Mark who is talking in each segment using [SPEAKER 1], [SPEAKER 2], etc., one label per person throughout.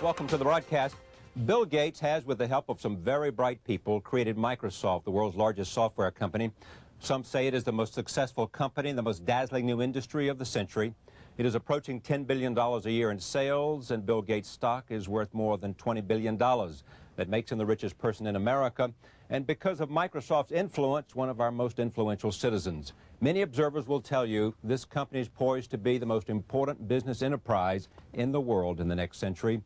[SPEAKER 1] Welcome to the broadcast. Bill Gates has, with the help of some very bright people, created Microsoft, the world's largest software company. Some say it is the most successful company in the most dazzling new industry of the century. It is approaching $10 billion a year in sales, and Bill Gates' stock is worth more than $20 billion. That makes him the richest person in America, and because of Microsoft's influence, one of our most influential citizens. Many observers will tell you this company is poised to be the most important business enterprise in the world in the next century.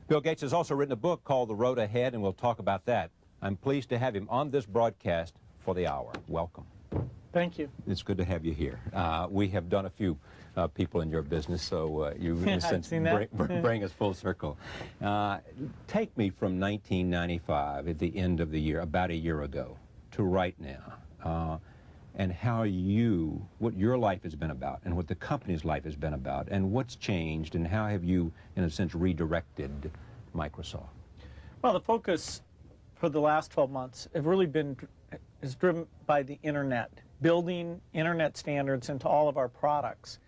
[SPEAKER 1] Bill Gates has also written a book called The Road Ahead, and we'll talk about that. I'm pleased to have him on this broadcast for the hour. Welcome.
[SPEAKER 2] Thank you.
[SPEAKER 1] It's good to have you here. We have done a few people in your business, so you in a sense bring us full circle. Take me from 1995 at the end of the year, about a year ago, to right now, and what your life has been about, and what the company's life has been about, and what's changed, and how have you, in a sense, redirected Microsoft?
[SPEAKER 2] Well, the focus for the last 12 months is driven by the Internet, building Internet standards into all of our products.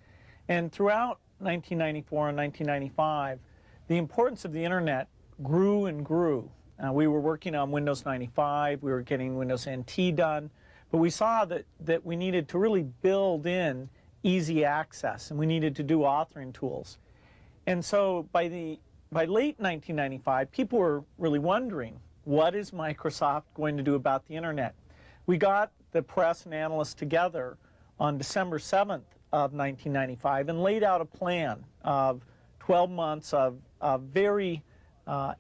[SPEAKER 2] And throughout 1994 and 1995, the importance of the Internet grew and grew. We were working on Windows 95, we were getting Windows NT done, but we saw that we needed to really build in easy access, and we needed to do authoring tools. And so by late 1995, people were really wondering, what is Microsoft going to do about the Internet? We got the press and analysts together on December 7th of 1995 and laid out a plan of 12 months of very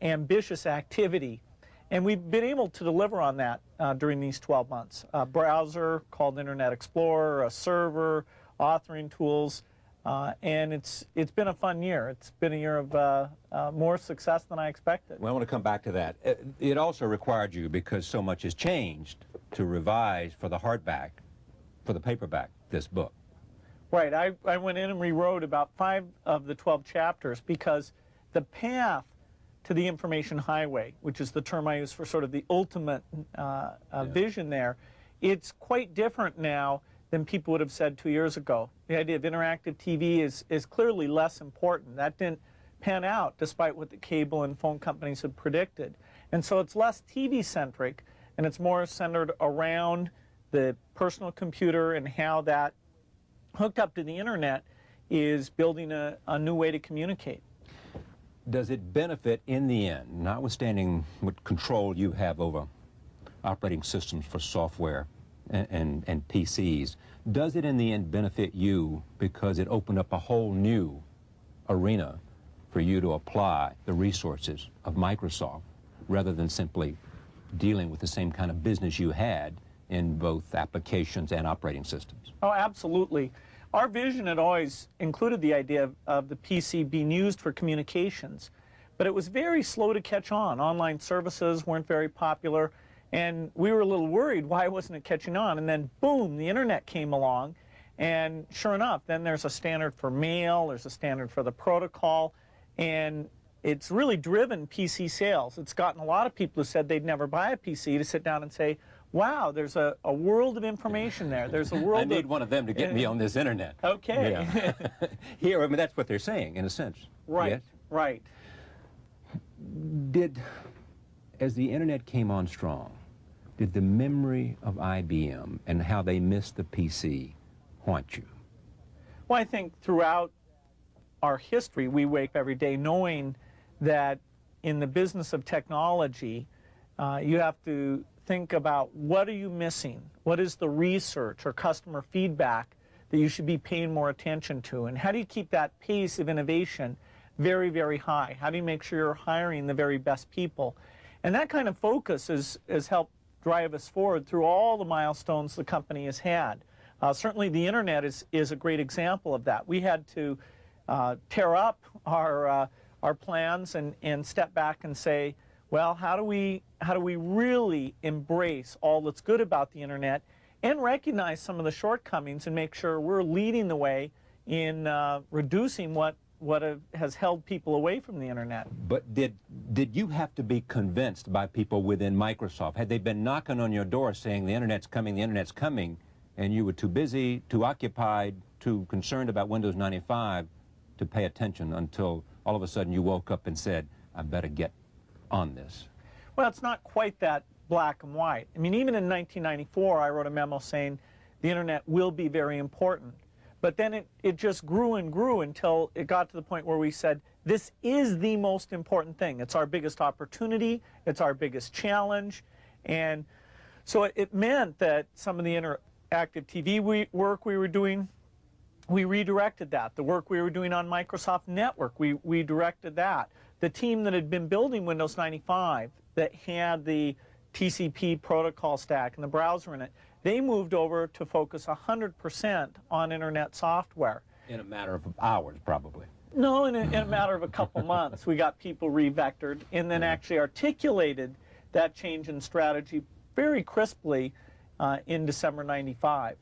[SPEAKER 2] ambitious activity. And we've been able to deliver on that during these 12 months. A browser called Internet Explorer, a server, authoring tools, and it's been a fun year. It's been a year of more success than I expected.
[SPEAKER 1] Well, I want to come back to that. It also required you, because so much has changed, to revise for the hardback, for the paperback, this book.
[SPEAKER 2] Right. I went in and rewrote about 5 of the 12 chapters because the path to the information highway, which is the term I use for sort of the ultimate vision there, it's quite different now than people would have said 2 years ago. The idea of interactive TV is clearly less important. That didn't pan out despite what the cable and phone companies had predicted. And so it's less TV-centric, and it's more centered around the personal computer and how that, hooked up to the Internet, is building a new way to communicate.
[SPEAKER 1] Does it benefit in the end, notwithstanding what control you have over operating systems for software and PCs, does it in the end benefit you because it opened up a whole new arena for you to apply the resources of Microsoft rather than simply dealing with the same kind of business you had in both applications and operating systems?
[SPEAKER 2] Oh, absolutely. Our vision had always included the idea of the PC being used for communications, but it was very slow to catch on. Online services weren't very popular, and we were a little worried, why wasn't it catching on? And then, boom, the Internet came along, and sure enough, then there's a standard for mail, there's a standard for the protocol, and it's really driven PC sales. It's gotten a lot of people who said they'd never buy a PC to sit down and say, wow, there's a world of information there. There's a world
[SPEAKER 1] I need one of them to get me on this Internet.
[SPEAKER 2] Okay.
[SPEAKER 1] Yeah. Here, I mean, that's what they're saying, in a sense.
[SPEAKER 2] Right,
[SPEAKER 1] yes?
[SPEAKER 2] right.
[SPEAKER 1] As the Internet came on strong, did the memory of IBM and how they missed the PC haunt you?
[SPEAKER 2] Well, I think throughout our history, we wake up every day knowing that in the business of technology, you have to think about, what are you missing? What is the research or customer feedback that you should be paying more attention to? And how do you keep that pace of innovation very, very high? How do you make sure you're hiring the very best people? And that kind of focus has helped drive us forward through all the milestones the company has had. Certainly the Internet is a great example of that. We had to tear up our plans and step back and say, well, how do we really embrace all that's good about the Internet and recognize some of the shortcomings and make sure we're leading the way in reducing what has held people away from the Internet?
[SPEAKER 1] But did you have to be convinced by people within Microsoft? Had they been knocking on your door saying the Internet's coming, and you were too busy, too occupied, too concerned about Windows 95 to pay attention until all of a sudden you woke up and said, I better get on this?
[SPEAKER 2] Well, it's not quite that black and white. I mean, even in 1994, I wrote a memo saying the internet will be very important. But then it just grew and grew until it got to the point where we said, this is the most important thing. It's our biggest opportunity. It's our biggest challenge. And so it meant that some of the interactive TV work we were doing, we redirected that. The work we were doing on Microsoft Network, we directed that. The team that had been building Windows 95 that had the TCP protocol stack and the browser in it, they moved over to focus 100% on internet software.
[SPEAKER 1] In a matter of hours, probably.
[SPEAKER 2] No, in a matter of a couple months, we got people re-vectored and then actually articulated that change in strategy very crisply in December 95.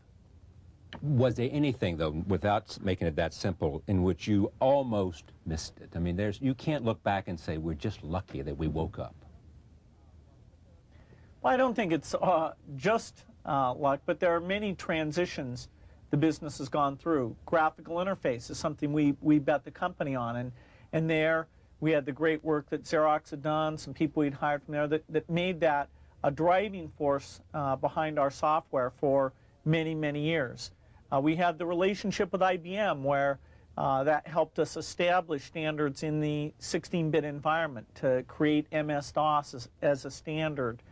[SPEAKER 1] Was there anything, though, without making it that simple, in which you almost missed it? I mean, you can't look back and say, we're just lucky that we woke up.
[SPEAKER 2] Well, I don't think it's just luck, but there are many transitions the business has gone through. Graphical interface is something we bet the company on, and there we had the great work that Xerox had done, some people we'd hired from there that made that a driving force behind our software for many, many years. We had the relationship with IBM where that helped us establish standards in the 16-bit environment to create MS-DOS as a standard.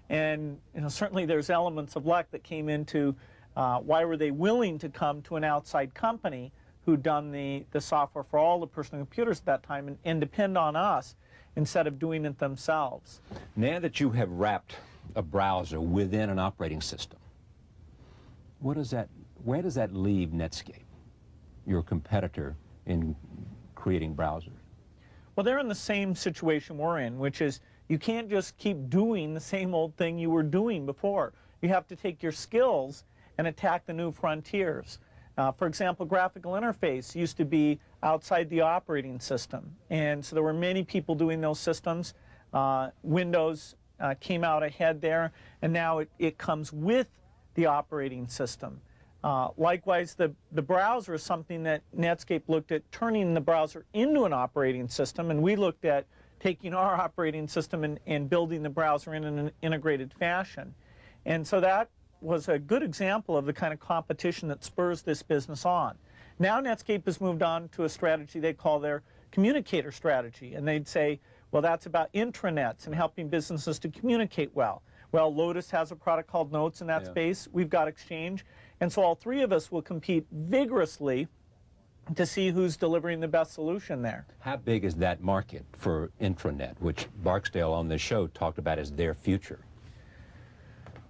[SPEAKER 2] And certainly there's elements of luck that came into why were they willing to come to an outside company who'd done the software for all the personal computers at that time and depend on us instead of doing it themselves.
[SPEAKER 1] Now that you have wrapped a browser within an operating system, where does that leave Netscape, your competitor in creating browsers?
[SPEAKER 2] Well, they're in the same situation we're in, which is you can't just keep doing the same old thing you were doing before. You have to take your skills and attack the new frontiers. For example, graphical interface used to be outside the operating system, and so there were many people doing those systems. Windows came out ahead there, and now it comes with the operating system. Likewise, the browser is something that Netscape looked at turning the browser into an operating system, and we looked at taking our operating system and building the browser in an integrated fashion. And so that was a good example of the kind of competition that spurs this business on. Now Netscape has moved on to a strategy they call their communicator strategy, and they'd say, well, that's about intranets and helping businesses to communicate well. Well, Lotus has a product called Notes in that space. We've got Exchange. And so all three of us will compete vigorously to see who's delivering the best solution there.
[SPEAKER 1] How big is that market for intranet, which Barksdale on this show talked about as their future?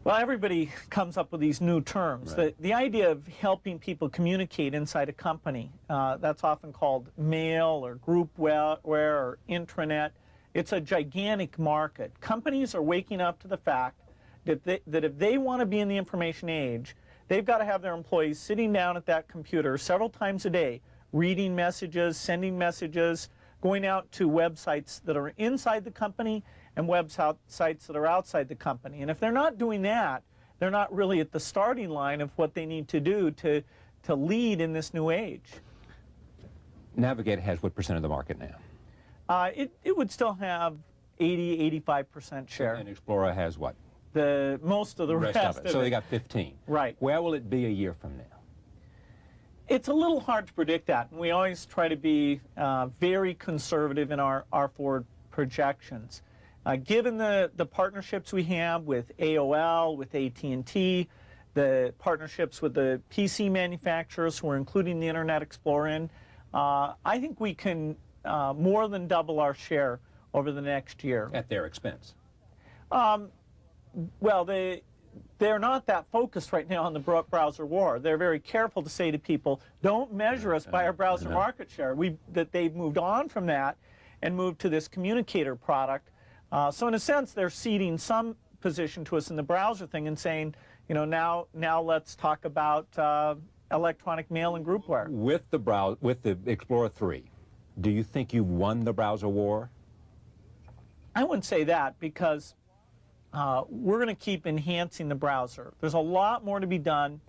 [SPEAKER 2] Well, everybody comes up with these new terms.
[SPEAKER 1] Right.
[SPEAKER 2] The idea of helping people communicate inside a company, that's often called mail or groupware or intranet. It's a gigantic market. Companies are waking up to the fact that if they want to be in the information age, they've got to have their employees sitting down at that computer several times a day, reading messages, sending messages, going out to websites that are inside the company and websites that are outside the company. And if they're not doing that, they're not really at the starting line of what they need to do to lead in this new age.
[SPEAKER 1] Navigate has what percent of the market now?
[SPEAKER 2] It would still have 80–85% share.
[SPEAKER 1] And Explorer has what?
[SPEAKER 2] Most of the rest of it.
[SPEAKER 1] So they got 15.
[SPEAKER 2] Right.
[SPEAKER 1] Where will it be a year from now?
[SPEAKER 2] It's a little hard to predict that, and we always try to be very conservative in our forward projections. Given the partnerships we have with AOL, with AT&T, the partnerships with the PC manufacturers who are including the Internet Explorer in, I think we can more than double our share over the next year.
[SPEAKER 1] At their expense?
[SPEAKER 2] Well, they're not that focused right now on the browser war. They're very careful to say to people, don't measure us by our browser market share. That they've moved on from that and moved to this communicator product. So in a sense, they're ceding some position to us in the browser thing and saying, now let's talk about electronic mail and groupware.
[SPEAKER 1] With the Explorer 3, do you think you've won the browser war?
[SPEAKER 2] I wouldn't say that, because we're going to keep enhancing the browser. There's a lot more to be done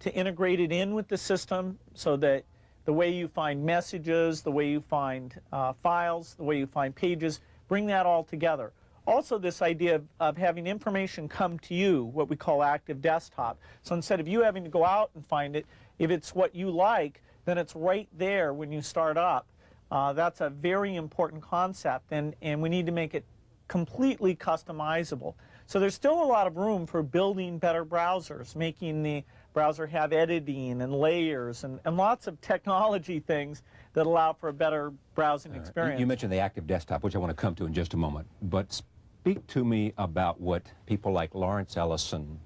[SPEAKER 2] to integrate it in with the system so that the way you find messages, the way you find files, the way you find pages, bring that all together. Also, this idea of having information come to you, what we call active desktop. So instead of you having to go out and find it, if it's what you like, then it's right there when you start up. That's a very important concept, and we need to make it completely customizable. So there's still a lot of room for building better browsers, making the browser have editing and layers and lots of technology things that allow for a better browsing experience.
[SPEAKER 1] You mentioned the active desktop, which I want to come to in just a moment. But speak to me about what people like Lawrence Ellison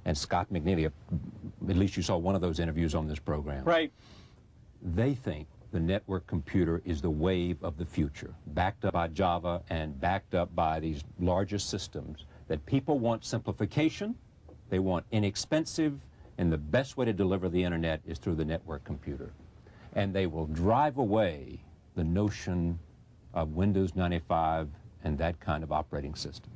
[SPEAKER 1] and Scott McNeely, at least you saw one of those interviews on this program.
[SPEAKER 2] Right.
[SPEAKER 1] They think the network computer is the wave of the future, backed up by Java and backed up by these larger systems, that people want simplification, they want inexpensive, and the best way to deliver the internet is through the network computer. And they will drive away the notion of Windows 95 and that kind of operating system.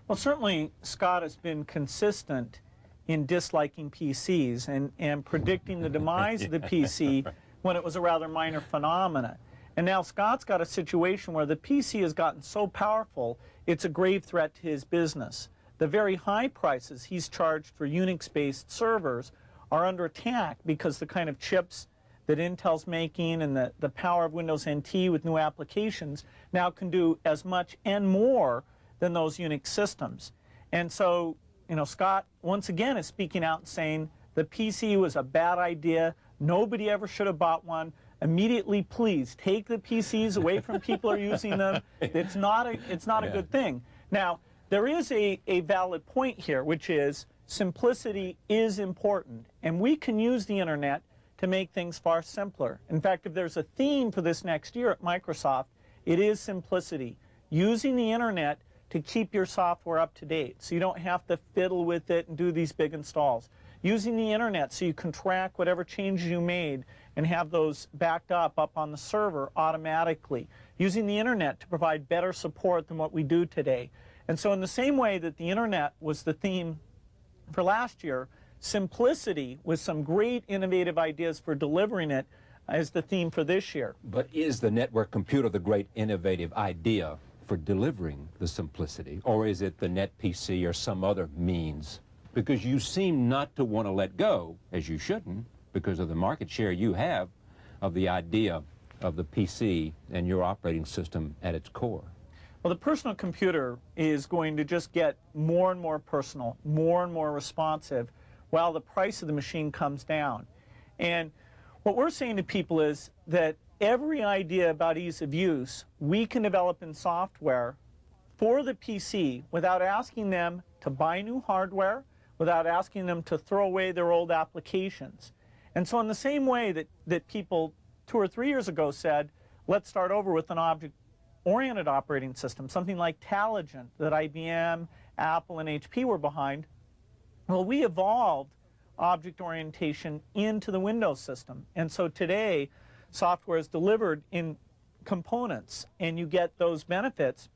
[SPEAKER 2] Well, certainly Scott has been consistent in disliking PCs and predicting the demise of the PC when it was a rather minor phenomena. And now Scott's got a situation where the PC has gotten so powerful, it's a grave threat to his business. The very high prices he's charged for Unix-based servers are under attack because the kind of chips that Intel's making and the power of Windows NT with new applications now can do as much and more than those Unix systems. And so, you know, Scott once again is speaking out and saying the PC was a bad idea, nobody ever should have bought one. Immediately, please take the PCs away from people who are using them. It's not a good thing. Now, there is a valid point here, which is simplicity is important, and we can use the internet to make things far simpler. In fact, if there's a theme for this next year at Microsoft, it is simplicity. Using the internet to keep your software up to date so you don't have to fiddle with it and do these big installs. Using the internet so you can track whatever changes you made and have those backed up on the server automatically. Using the internet to provide better support than what we do today. And so in the same way that the internet was the theme for last year, simplicity with some great innovative ideas for delivering it is the theme for this year.
[SPEAKER 1] But is the network computer the great innovative idea for delivering the simplicity? Or is it the net PC or some other means? Because you seem not to want to let go, as you shouldn't, because of the market share you have of the idea of the PC and your operating system at its core.
[SPEAKER 2] Well, the personal computer is going to just get more and more personal, more and more responsive, while the price of the machine comes down. And what we're saying to people is that every idea about ease of use we can develop in software for the PC without asking them to buy new hardware, without asking them to throw away their old applications. And so in the same way that people 2 or 3 years ago said, let's start over with an object-oriented operating system, something like Taligent that IBM, Apple, and HP were behind, well, we evolved object orientation into the Windows system. And so today, software is delivered in components, and you get those benefits,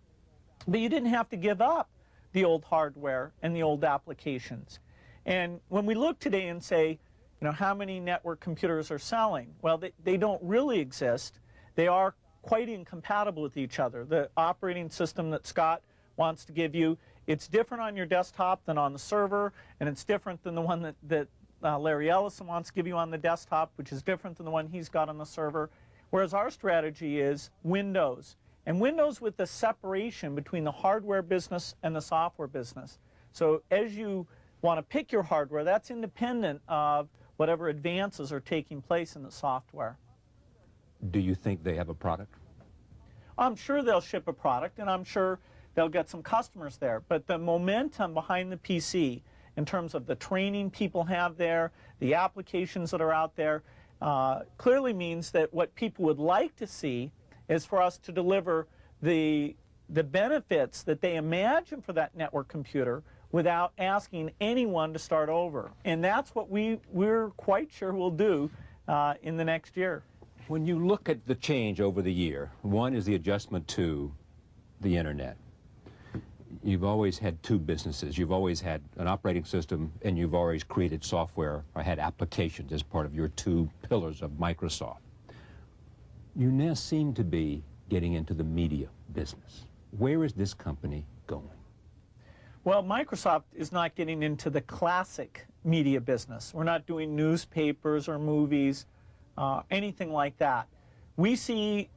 [SPEAKER 2] but you didn't have to give up the old hardware and the old applications. And when we look today and say, you know, how many network computers are selling? Well, they don't really exist. They are quite incompatible with each other. The operating system that Scott wants to give you, it's different on your desktop than on the server, and it's different than the one that Larry Ellison wants to give you on the desktop, which is different than the one he's got on the server. Whereas our strategy is Windows. And Windows with the separation between the hardware business and the software business. So as you want to pick your hardware, that's independent of whatever advances are taking place in the software.
[SPEAKER 1] Do you think they have a product?
[SPEAKER 2] I'm sure they'll ship a product, and I'm sure they'll get some customers there. But the momentum behind the PC, in terms of the training people have there, the applications that are out there, clearly means that what people would like to see is for us to deliver the benefits that they imagine for that network computer without asking anyone to start over. And that's what we're quite sure we'll do in the next year.
[SPEAKER 1] When you look at the change over the year, one is the adjustment to the internet. you've always had two businesses. You've always had an operating system, and you've always created software or had applications as part of your two pillars of Microsoft. You now seem to be getting into the media business. Where is this company going?
[SPEAKER 2] Well, Microsoft is not getting into the classic media business. We're not doing newspapers or movies, anything like that. We see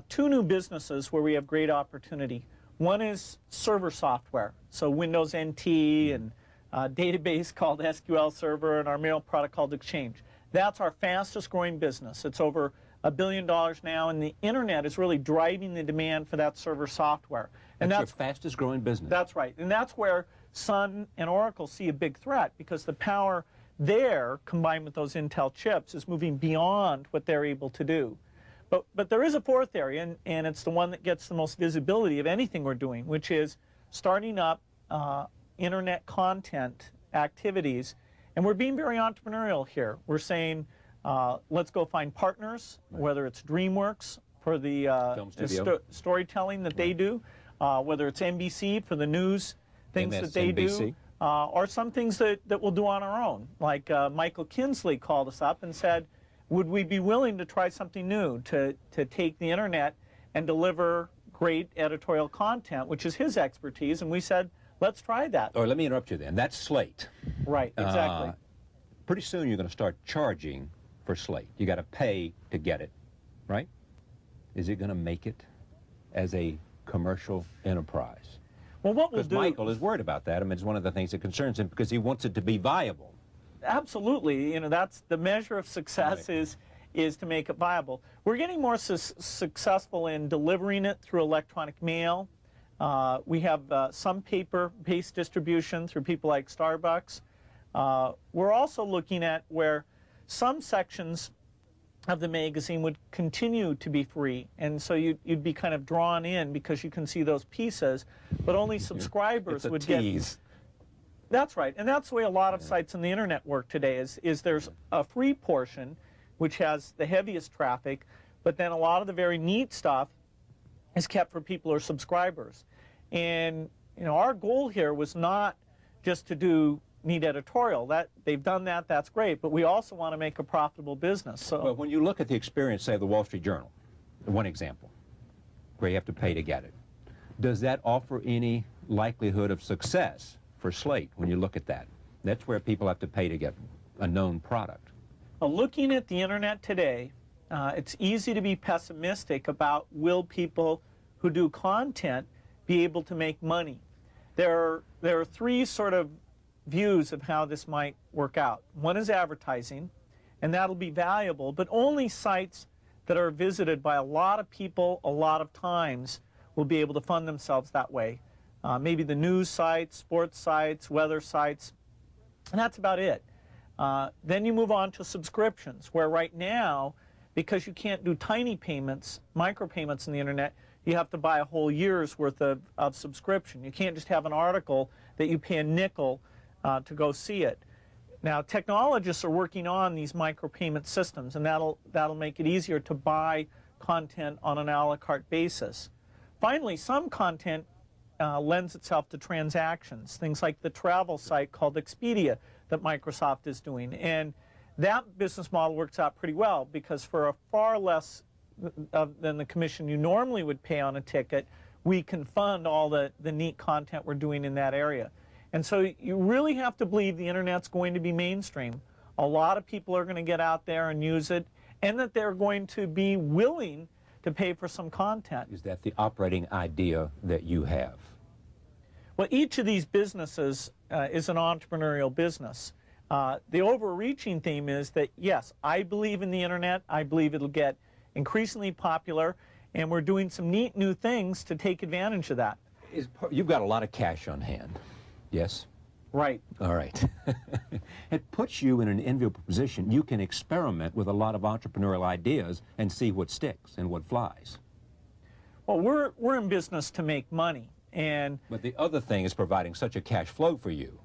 [SPEAKER 2] two new businesses where we have great opportunity. One is server software, so Windows NT and a database called SQL Server and our mail product called Exchange. That's our fastest growing business. It's over $1 billion now, and the internet is really driving the demand for that server software. And
[SPEAKER 1] that's your fastest growing business.
[SPEAKER 2] That's right, and that's where Sun and Oracle see a big threat, because the power there, combined with those Intel chips, is moving beyond what they're able to do. But there is a fourth area, and it's the one that gets the most visibility of anything we're doing, which is starting up internet content activities. And we're being very entrepreneurial here. We're saying, let's go find partners, whether it's DreamWorks for the storytelling that they do, whether it's NBC for the news things that they do, or some things that we'll do on our own. Like Michael Kinsley called us up and said, would we be willing to try something new, to take the internet and deliver great editorial content, which is his expertise? And we said, let's try that.
[SPEAKER 1] Or let me interrupt you then. That's Slate.
[SPEAKER 2] Right, exactly.
[SPEAKER 1] Pretty soon you're going to start charging for Slate. You got to pay to get it, right? Is it going to make it as a commercial enterprise?
[SPEAKER 2] Well, what we'll do...
[SPEAKER 1] Because Michael is worried about that. I mean, it's one of the things that concerns him, because he wants it to be viable.
[SPEAKER 2] Absolutely. You know, that's the measure of success,
[SPEAKER 1] right,
[SPEAKER 2] is to make it viable. We're getting more successful in delivering it through electronic mail. We have some paper-based distribution through people like Starbucks. We're also looking at where some sections of the magazine would continue to be free, and so you'd be kind of drawn in because you can see those pieces, but only subscribers would get. That's right, and that's the way a lot of sites on the internet work today, is there's a free portion which has the heaviest traffic, but then a lot of the very neat stuff is kept for people who are subscribers. And you know, our goal here was not just to do neat editorial. That they've done that, that's great, but we also want to make a profitable business. So
[SPEAKER 1] well, when you look at the experience, say, of the Wall Street Journal, one example, where you have to pay to get it, does that offer any likelihood of success for Slate when you look at that? That's where people have to pay to get a known product.
[SPEAKER 2] Well, looking at the internet today, it's easy to be pessimistic about will people who do content be able to make money. There are three sort of views of how this might work out. One is advertising, and that'll be valuable, but only sites that are visited by a lot of people a lot of times will be able to fund themselves that way. Maybe the news sites, sports sites, weather sites, and that's about it. Then you move on to subscriptions, where right now, because you can't do tiny payments, micropayments on the internet, you have to buy a whole year's worth of subscription. You can't just have an article that you pay a nickel to go see it. Now, technologists are working on these micropayment systems, and that'll make it easier to buy content on an a la carte basis. Finally, some content lends itself to transactions, things like the travel site called Expedia that Microsoft is doing. And that business model works out pretty well, because for a far less than the commission you normally would pay on a ticket, we can fund all the neat content we're doing in that area. And so you really have to believe the internet's going to be mainstream. A lot of people are going to get out there and use it, and that they're going to be willing to pay for some content.
[SPEAKER 1] Is that the operating idea that you have?
[SPEAKER 2] Well, each of these businesses is an entrepreneurial business. The overreaching theme is that, yes, I believe in the internet. I believe it'll get increasingly popular, and we're doing some neat new things to take advantage of that.
[SPEAKER 1] You've got a lot of cash on hand, yes?
[SPEAKER 2] Right.
[SPEAKER 1] All right. It puts you in an enviable position. You can experiment with a lot of entrepreneurial ideas and see what sticks and what flies.
[SPEAKER 2] Well, we're in business to make money.
[SPEAKER 1] But the other thing is providing such a cash flow for you.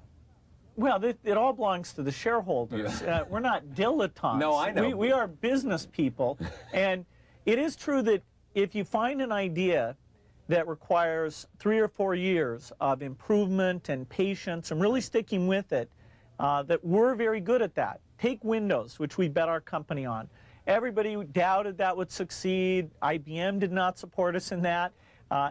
[SPEAKER 2] Well, it all belongs to the shareholders. Yeah. We're not dilettantes.
[SPEAKER 1] No, I know.
[SPEAKER 2] We are business people. And it is true that if you find an idea that requires 3 or 4 years of improvement and patience and really sticking with it, that we're very good at that. Take Windows, which we bet our company on. Everybody doubted that would succeed. IBM did not support us in that.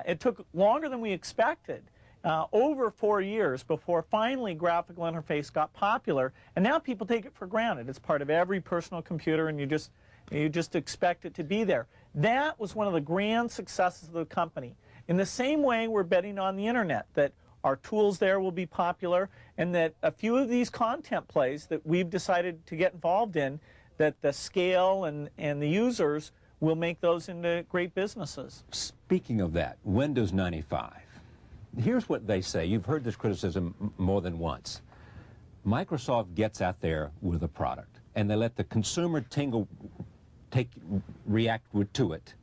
[SPEAKER 2] It took longer than we expected, over 4 years before finally graphical interface got popular, and now people take it for granted. It's part of every personal computer, and you just expect it to be there. That was one of the grand successes of the company. In the same way, we're betting on the internet, that our tools there will be popular, and that a few of these content plays that we've decided to get involved in, that the scale and the users will make those into great businesses.
[SPEAKER 1] Speaking of that, Windows 95. Here's what they say. You've heard this criticism more than once. Microsoft gets out there with a product, and they let the consumer react to it,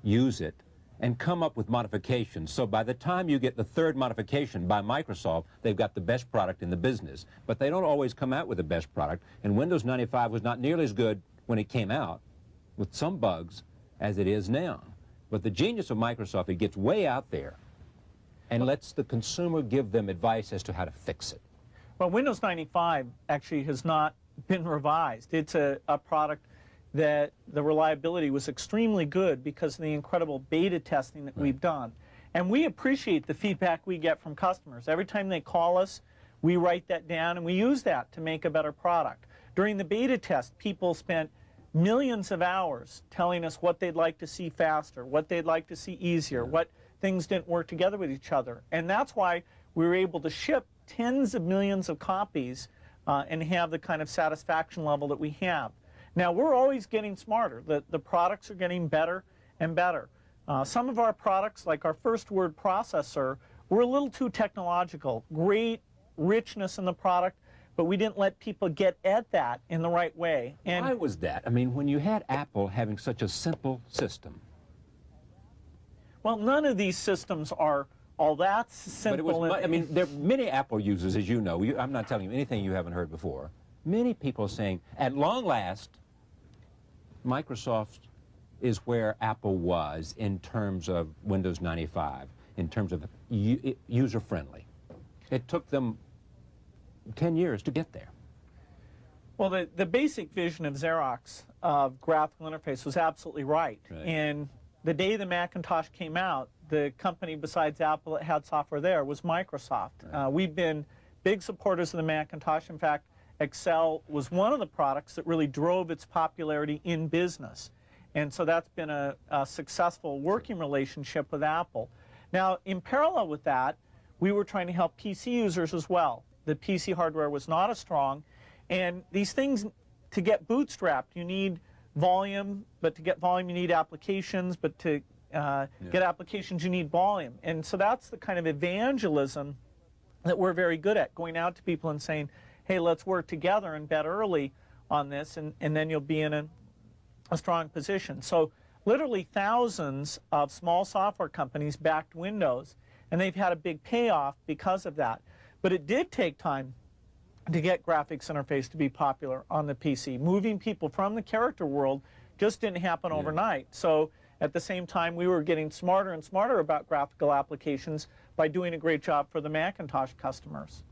[SPEAKER 1] use it, and come up with modifications. So by the time you get the third modification by Microsoft, they've got the best product in the business. But they don't always come out with the best product, and Windows 95 was not nearly as good when it came out, with some bugs, as it is now. But the genius of Microsoft, it gets way out there and lets the consumer give them advice as to how to fix it.
[SPEAKER 2] Well, Windows 95 actually has not been revised. It's a product that the reliability was extremely good because of the incredible beta testing that we've done. And we appreciate the feedback we get from customers. Every time they call us, we write that down and we use that to make a better product. During the beta test, people spent millions of hours telling us what they'd like to see faster, what they'd like to see easier, what things didn't work together with each other. And that's why we were able to ship tens of millions of copies and have the kind of satisfaction level that we have. Now, we're always getting smarter. The products are getting better and better. Some of our products, like our first word processor, were a little too technological. Great richness in the product, but we didn't let people get at that in the right way. And
[SPEAKER 1] why was that? I mean, when you had Apple having such a simple system.
[SPEAKER 2] Well, none of these systems are all that simple.
[SPEAKER 1] But it was, I mean, there are many Apple users, as you know. I'm not telling you anything you haven't heard before. Many people are saying, at long last, Microsoft is where Apple was in terms of Windows 95, in terms of user-friendly. It took them 10 years to get there.
[SPEAKER 2] Well, the basic vision of Xerox of graphical interface was absolutely right. And the day the Macintosh came out, the company besides Apple that had software there was Microsoft. We've been big supporters of the Macintosh. In fact, Excel was one of the products that really drove its popularity in business. And so that's been a successful working relationship with Apple. Now, in parallel with that, we were trying to help PC users as well. The PC hardware was not as strong. And these things, to get bootstrapped, you need volume, but to get volume, you need applications, but to get applications, you need volume. And so that's the kind of evangelism that we're very good at, going out to people and saying, hey, let's work together and bet early on this, and then you'll be in a strong position. So literally thousands of small software companies backed Windows, and they've had a big payoff because of that. But it did take time to get graphics interface to be popular on the PC. Moving people from the character world just didn't happen overnight. So at the same time, we were getting smarter and smarter about graphical applications by doing a great job for the Macintosh customers.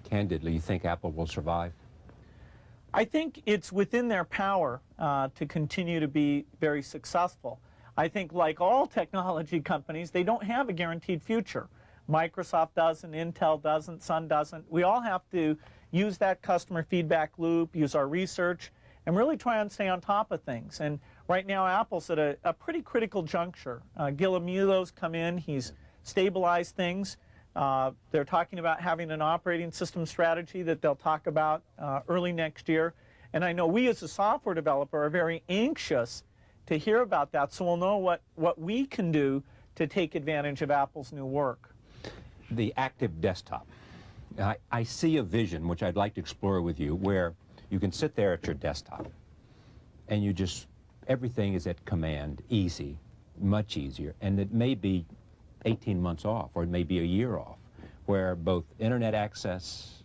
[SPEAKER 1] Candidly, you think Apple will survive?
[SPEAKER 2] I think it's within their power to continue to be very successful. I think, like all technology companies, they don't have a guaranteed future. Microsoft doesn't, Intel doesn't, Sun doesn't. We all have to use that customer feedback loop, use our research, and really try and stay on top of things. And right now, Apple's at a pretty critical juncture. Gil Amulo's come in, he's stabilized things. They're talking about having an operating system strategy that they'll talk about early next year. And I know we as a software developer are very anxious to hear about that, so we'll know what we can do to take advantage of Apple's new work.
[SPEAKER 1] The active desktop. I see a vision, which I'd like to explore with you, where you can sit there at your desktop and you just, everything is at command, easy, much easier, and it may be 18 months off, or it may be a year off, where both internet access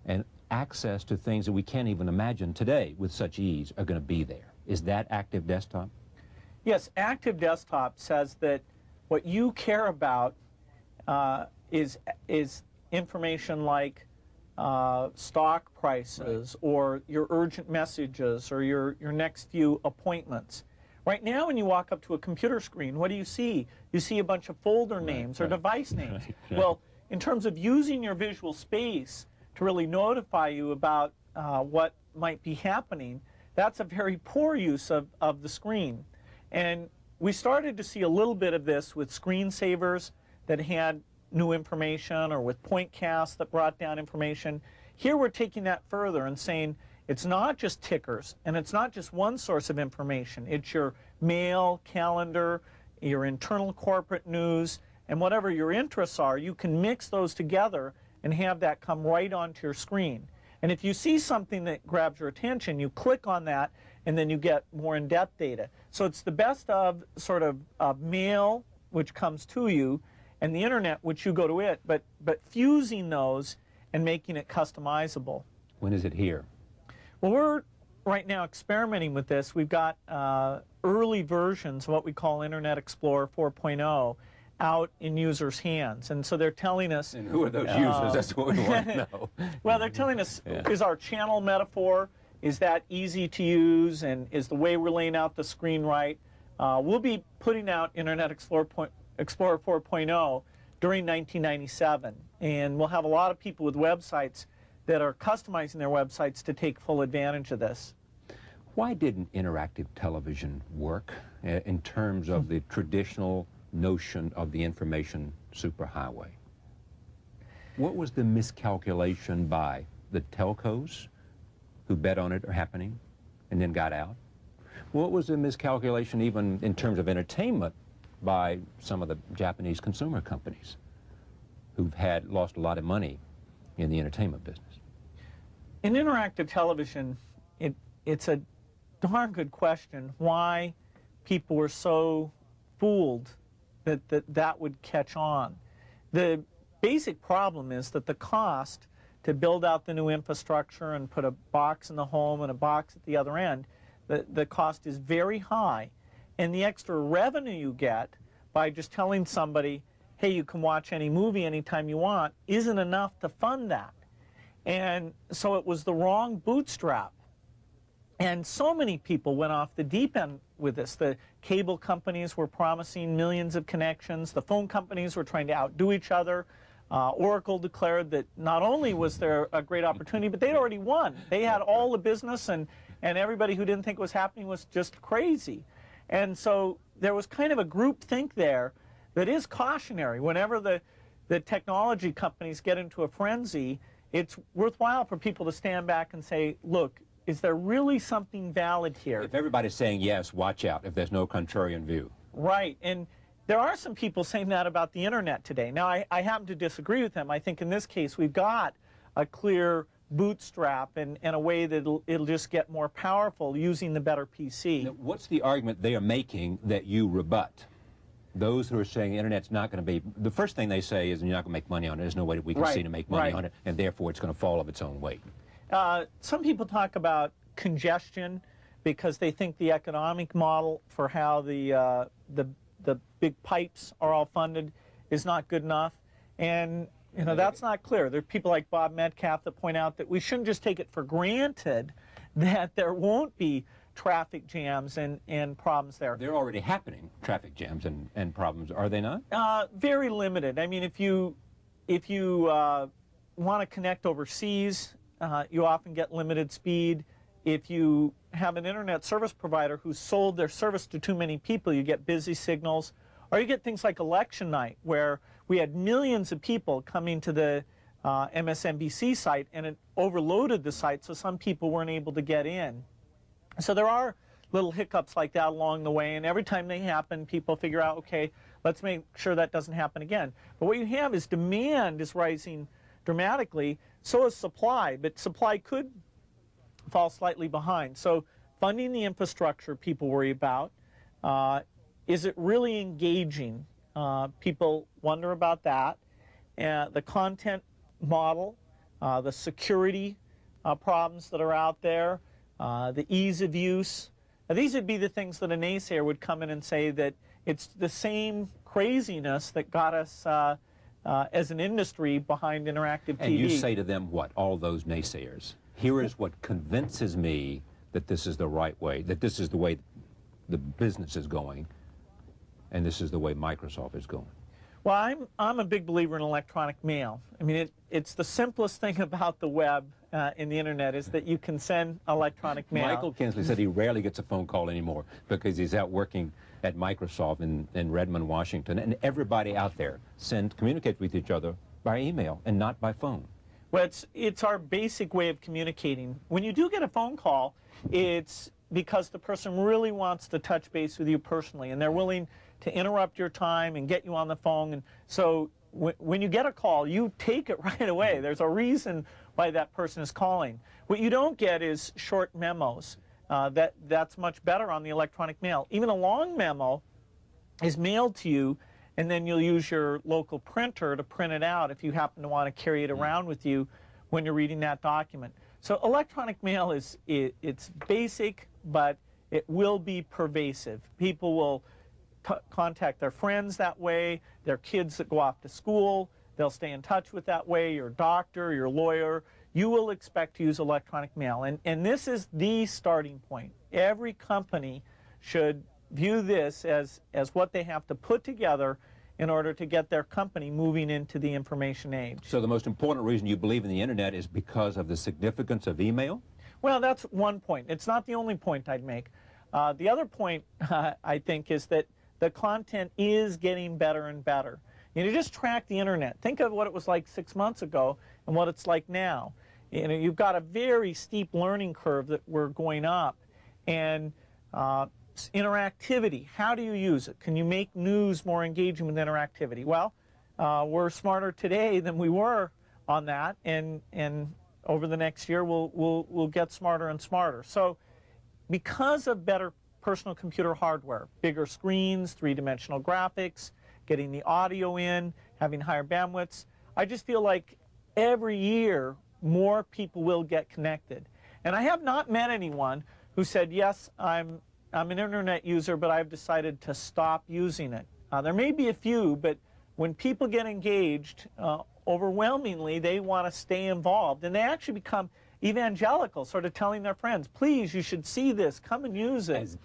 [SPEAKER 1] and access to things that we can't even imagine today with such ease are going to be there. Is that active desktop?
[SPEAKER 2] Yes, active desktop says that What you care about is information like stock prices, right, or your urgent messages, or your next few appointments. Right now, when you walk up to a computer screen, what do you see? You see a bunch of folder names, right, or device names. Right. Well, in terms of using your visual space to really notify you about what might be happening, that's a very poor use of the screen. And we started to see a little bit of this with screensavers that had new information, or with point casts that brought down information. Here we're taking that further and saying it's not just tickers, and it's not just one source of information. It's your mail, calendar, your internal corporate news, and whatever your interests are, you can mix those together and have that come right onto your screen. And if you see something that grabs your attention, you click on that, and then you get more in-depth data. So it's the best of sort of mail, which comes to you, and the internet, which you go to it, but fusing those and making it customizable.
[SPEAKER 1] When is it here?
[SPEAKER 2] Well, we're right now experimenting with this. We've got early versions of what we call Internet Explorer 4.0 out in users' hands. And so they're telling us...
[SPEAKER 1] And who are those users? That's what we want to know.
[SPEAKER 2] Well, they're telling us, is our channel metaphor, is that easy to use, and is the way we're laying out the screen right? We'll be putting out Internet Explorer 4.0 during 1997, and we'll have a lot of people with websites that are customizing their websites to take full advantage of this.
[SPEAKER 1] Why didn't interactive television work in terms of the traditional notion of the information superhighway? What was the miscalculation by the telcos who bet on it happening and then got out? What was the miscalculation even in terms of entertainment by some of the Japanese consumer companies who've lost a lot of money in the entertainment business?
[SPEAKER 2] In interactive television, it's a darn good question why people were so fooled that would catch on. The basic problem is that the cost to build out the new infrastructure and put a box in the home and a box at the other end, the cost is very high. And the extra revenue you get by just telling somebody, hey, you can watch any movie anytime you want, isn't enough to fund that. And so it was the wrong bootstrap. And so many people went off the deep end with this. The cable companies were promising millions of connections. The phone companies were trying to outdo each other. Oracle declared that not only was there a great opportunity, but they'd already won. They had all the business, and everybody who didn't think it was happening was just crazy. And so there was kind of a group think there that is cautionary. Whenever the technology companies get into a frenzy, it's worthwhile for people to stand back and say, look, is there really something valid here?
[SPEAKER 1] If everybody's saying yes, watch out if there's no contrarian view.
[SPEAKER 2] Right. And there are some people saying that about the internet today. Now, I happen to disagree with them. I think in this case we've got a clear bootstrap and a way that it'll just get more powerful using the better PC.
[SPEAKER 1] Now, what's the argument they are making that you rebut? Those who are saying the internet's not going to be, the first thing they say is you're not going to make money on it. There's no way that we can see to make money on it, and therefore it's going to fall of its own weight.
[SPEAKER 2] Some people talk about congestion because they think the economic model for how the big pipes are all funded is not good enough, and you know that's not clear. There are people like Bob Metcalf that point out that we shouldn't just take it for granted that there won't be traffic jams and problems there.
[SPEAKER 1] They're already happening, traffic jams and problems, are they not?
[SPEAKER 2] Very limited. I mean, if you want to connect overseas, you often get limited speed. If you have an internet service provider who's sold their service to too many people, you get busy signals. Or you get things like election night, where we had millions of people coming to the MSNBC site, and it overloaded the site, so some people weren't able to get in. So there are little hiccups like that along the way, and every time they happen, people figure out, okay, let's make sure that doesn't happen again. But what you have is demand is rising dramatically, so is supply, but supply could fall slightly behind. So funding the infrastructure people worry about. Is it really engaging? People wonder about that. The content model, the security problems that are out there, the ease of use. Now, these would be the things that a naysayer would come in and say that it's the same craziness that got us as an industry behind interactive TV.
[SPEAKER 1] And you say to them what? All those naysayers. Here is what convinces me that this is the right way, that this is the way the business is going, and this is the way Microsoft is going.
[SPEAKER 2] Well, I'm a big believer in electronic mail. I mean, it's the simplest thing about the web and the internet is that you can send electronic mail.
[SPEAKER 1] Michael Kinsley said he rarely gets a phone call anymore because he's out working at Microsoft in Redmond, Washington, and everybody out there communicates with each other by email and not by phone.
[SPEAKER 2] Well, it's our basic way of communicating. When you do get a phone call, it's because the person really wants to touch base with you personally, and they're willing to interrupt your time and get you on the phone. And so when you get a call, you take it right away. There's a reason why that person is calling. What you don't get is short memos. That's much better on the electronic mail. Even a long memo is mailed to you, and then you'll use your local printer to print it out if you happen to want to carry it around with you when you're reading that document. So electronic mail it's basic, but it will be pervasive. People will contact their friends that way, their kids that go off to school, they'll stay in touch with that way, your doctor, your lawyer. You will expect to use electronic mail. And this is the starting point. Every company should view this as what they have to put together in order to get their company moving into the information age.
[SPEAKER 1] So the most important reason you believe in the internet is because of the significance of email?
[SPEAKER 2] Well, that's one point. It's not the only point I'd make. The other point, I think, is that the content is getting better and better. You just track the internet. Think of what it was like 6 months ago and what it's like now. You've got a very steep learning curve that we're going up. And interactivity, how do you use it? Can you make news more engaging with interactivity? Well, we're smarter today than we were on that, and over the next year we'll get smarter and smarter. So because of better personal computer hardware, bigger screens, three-dimensional graphics, getting the audio in, having higher bandwidths, I just feel like every year more people will get connected. And I have not met anyone who said, yes, I'm an internet user, but I've decided to stop using it. There may be a few, but when people get engaged, overwhelmingly they want to stay involved, and they actually become evangelical, sort of telling their friends, please, you should see this, come and use it.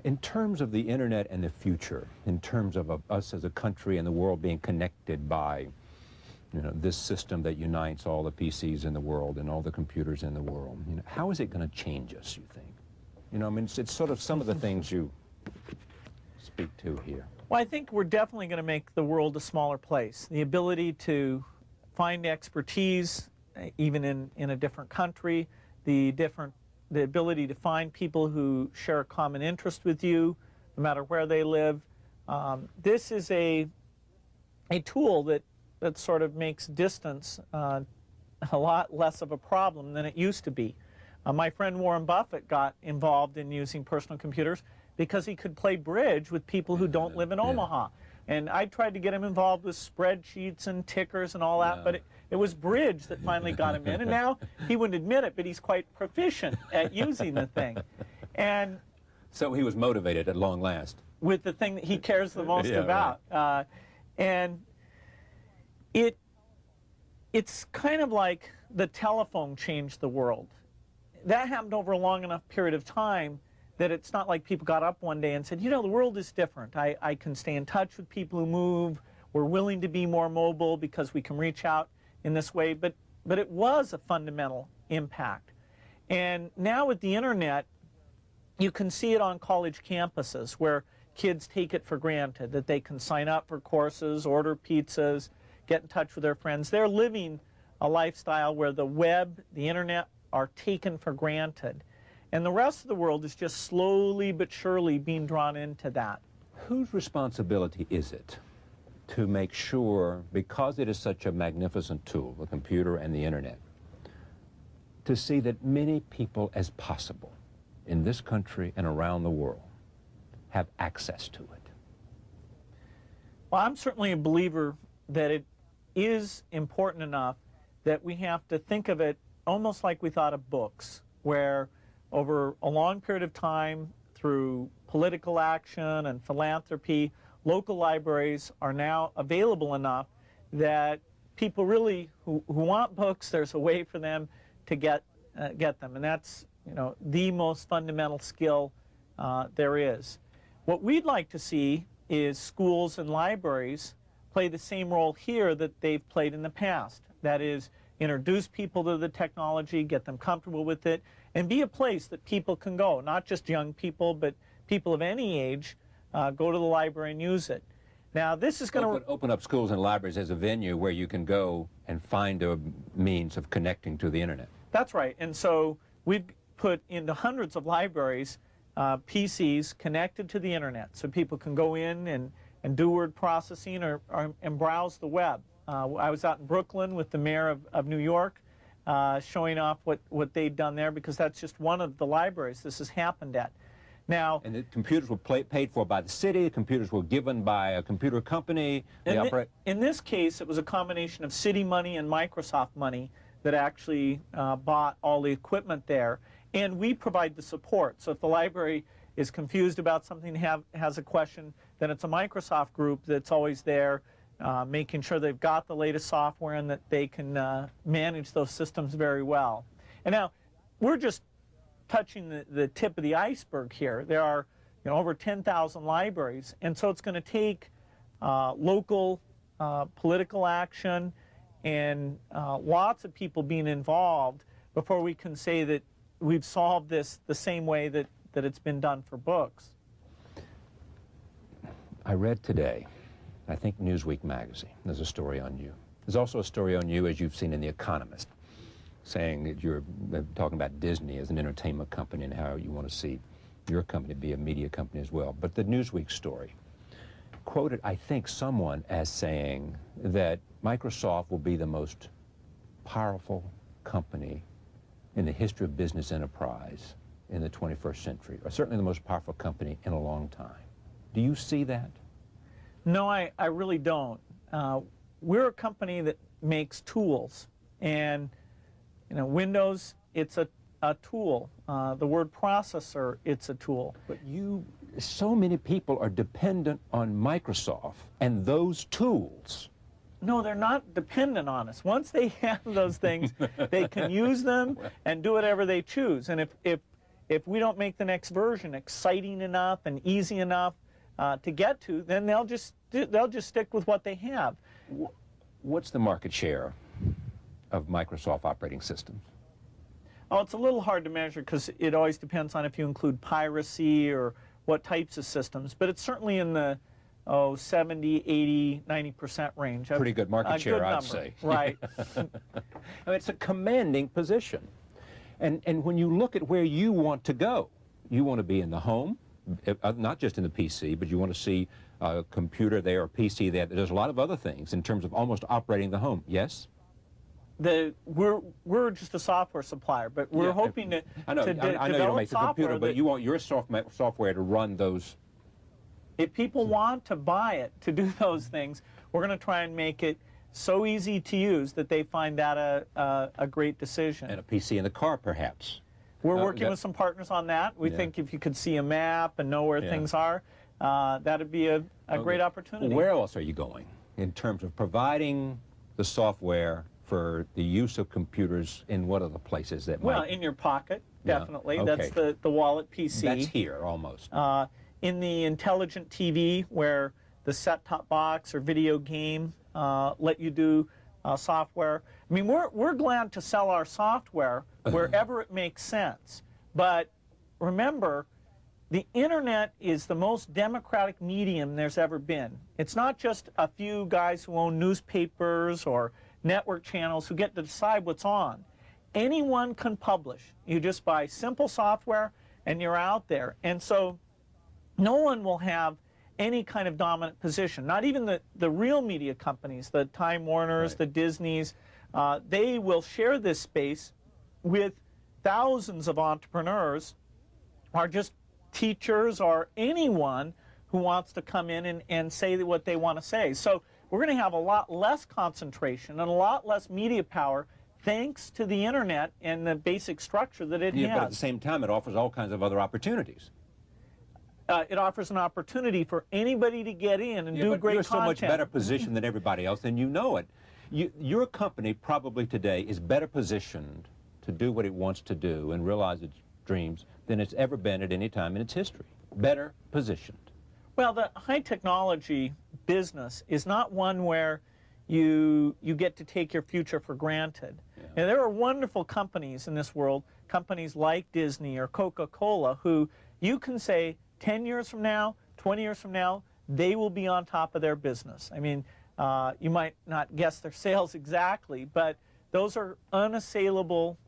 [SPEAKER 1] In terms of the internet and the future, in terms of us as a country and the world being connected by this system that unites all the PCs in the world and all the computers in the world, how is it going to change us, you think? I mean, it's sort of some of the things you speak to here.
[SPEAKER 2] Well, I think we're definitely going to make the world a smaller place. The ability to find expertise, even in a different country, the ability to find people who share a common interest with you, no matter where they live. This is a tool that sort of makes distance a lot less of a problem than it used to be. My friend Warren Buffett got involved in using personal computers because he could play bridge with people who don't live in Omaha. And I tried to get him involved with spreadsheets and tickers and all that, but it was bridge that finally got him in. And now he wouldn't admit it, but he's quite proficient at using the thing. And
[SPEAKER 1] so he was motivated at long last.
[SPEAKER 2] With the thing that he cares the most about. Right. And it's kind of like the telephone changed the world. That happened over a long enough period of time that it's not like people got up one day and said, the world is different. I can stay in touch with people who move. We're willing to be more mobile because we can reach out in this way. But it was a fundamental impact. And now with the internet, you can see it on college campuses where kids take it for granted that they can sign up for courses, order pizzas, get in touch with their friends. They're living a lifestyle where the web, the internet, are taken for granted. And the rest of the world is just slowly but surely being drawn into that.
[SPEAKER 1] Whose responsibility is it to make sure, because it is such a magnificent tool, the computer and the internet, to see that many people as possible in this country and around the world have access to it?
[SPEAKER 2] Well, I'm certainly a believer that it is important enough that we have to think of it almost like we thought of books, where over a long period of time, through political action and philanthropy, local libraries are now available enough that people really who want books, there's a way for them to get them, and that's, you know, the most fundamental skill there is. What we'd like to see is schools and libraries play the same role here that they've played in the past. That is, introduce people to the technology, get them comfortable with it, and be a place that people can go, not just young people, but people of any age, go to the library and use it. Now, this is going to
[SPEAKER 1] open up schools and libraries as a venue where you can go and find a means of connecting to the internet.
[SPEAKER 2] That's right. And so we've put into hundreds of libraries PCs connected to the internet, so people can go in and do word processing and browse the web. I was out in Brooklyn with the mayor of New York, showing off what they'd done there, because that's just one of the libraries this has happened at. Now,
[SPEAKER 1] and the computers were paid for by the city. The computers were given by a computer company.
[SPEAKER 2] In this case, it was a combination of city money and Microsoft money that actually bought all the equipment there. And we provide the support. So if the library is confused about something, has a question, then it's a Microsoft group that's always there, making sure they've got the latest software and that they can manage those systems very well. And now, we're just touching the tip of the iceberg here. There are, you know, over 10,000 libraries, and so it's going to take local political action and lots of people being involved before we can say that we've solved this the same way that it's been done for books.
[SPEAKER 1] I read today, I think Newsweek magazine, there's a story on you. There's also a story on you, as you've seen in The Economist, saying that you're talking about Disney as an entertainment company and how you want to see your company be a media company as well. But the Newsweek story quoted, I think, someone as saying that Microsoft will be the most powerful company in the history of business enterprise in the 21st century, or certainly the most powerful company in a long time. Do you see that?
[SPEAKER 2] No, I really don't. We're a company that makes tools, and you know, Windows, it's a tool. The word processor, it's a tool.
[SPEAKER 1] But so many people are dependent on Microsoft and those tools.
[SPEAKER 2] No, they're not dependent on us. Once they have those things, they can use them and do whatever they choose. And if we don't make the next version exciting enough and easy enough to get to, then they'll just stick with what they have.
[SPEAKER 1] What's the market share of Microsoft operating systems?
[SPEAKER 2] Oh, it's a little hard to measure because it always depends on if you include piracy or what types of systems. But it's certainly in the 70, 80, 90% range.
[SPEAKER 1] Pretty good market share, I'd say.
[SPEAKER 2] Right.
[SPEAKER 1] I mean, it's a commanding position. And when you look at where you want to go, you want to be in the home, not just in the PC, but you want to see a computer there or PC there. There's a lot of other things in terms of almost operating the home. Yes?
[SPEAKER 2] We're just a software supplier, but we're hoping to
[SPEAKER 1] I know you don't make the computer, but you want your software to run those.
[SPEAKER 2] If people want to buy it to do those things, we're going to try and make it so easy to use that they find that a great decision.
[SPEAKER 1] And a PC in the car, perhaps.
[SPEAKER 2] We're working with some partners on that. We think if you could see a map and know where things are, that'd be a great opportunity.
[SPEAKER 1] Where else are you going in terms of providing the software for the use of computers in what other places that might?
[SPEAKER 2] Well, in your pocket, definitely.
[SPEAKER 1] Okay.
[SPEAKER 2] That's the wallet PC.
[SPEAKER 1] That's here, almost.
[SPEAKER 2] In the intelligent TV, where the set-top box or video game let you do software. I mean, we're glad to sell our software wherever it makes sense. But remember, the internet is the most democratic medium there's ever been. It's not just a few guys who own newspapers or network channels who get to decide what's on. Anyone can publish. You just buy simple software and you're out there. And so no one will have any kind of dominant position. Not even the real media companies, the Time Warners, the Disneys. They will share this space with thousands of entrepreneurs or just teachers or anyone who wants to come in and say what they want to say. So we're going to have a lot less concentration and a lot less media power thanks to the internet and the basic structure that it has.
[SPEAKER 1] But at the same time, it offers all kinds of other opportunities.
[SPEAKER 2] It offers an opportunity for anybody to get in and do great
[SPEAKER 1] you're
[SPEAKER 2] content.
[SPEAKER 1] so much better positioned than everybody else, and you know it. Your company probably today is better positioned to do what it wants to do and realize its dreams than it's ever been at any time in its history. Better positioned.
[SPEAKER 2] Well, the high technology business is not one where you get to take your future for granted. Yeah. Now, there are wonderful companies in this world, companies like Disney or Coca-Cola, who you can say 10 years from now, 20 years from now, they will be on top of their business. I mean, you might not guess their sales exactly, but those are unassailable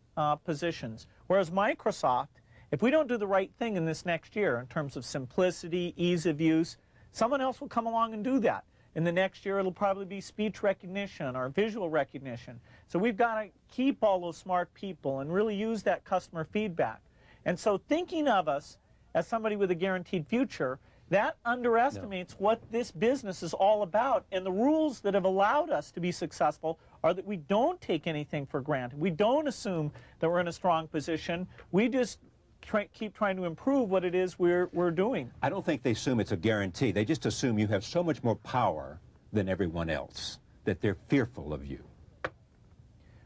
[SPEAKER 2] positions. Whereas Microsoft, if we don't do the right thing in this next year in terms of simplicity, ease of use, someone else will come along and do that. In the next year, it'll probably be speech recognition or visual recognition. So we've got to keep all those smart people and really use that customer feedback. And so thinking of us as somebody with a guaranteed future, that underestimates what this business is all about. And the rules that have allowed us to be successful are that we don't take anything for granted. We don't assume that we're in a strong position. We just keep trying to improve what it is we're doing.
[SPEAKER 1] I don't think they assume it's a guarantee. They just assume you have so much more power than everyone else that they're fearful of you.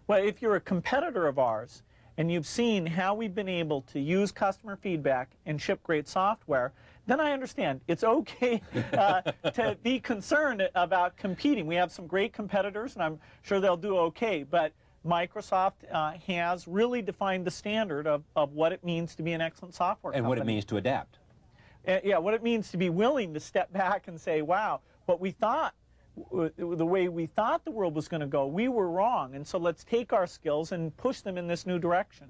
[SPEAKER 2] Well, if you're a competitor of ours and you've seen how we've been able to use customer feedback and ship great software, then I understand it's okay to be concerned about competing. We have some great competitors, and I'm sure they'll do okay, but Microsoft has really defined the standard of what it means to be an excellent software company.
[SPEAKER 1] And what it means to adapt.
[SPEAKER 2] Yeah, what it means to be willing to step back and say, wow, what we thought, the way we thought the world was going to go, we were wrong, and so let's take our skills and push them in this new direction.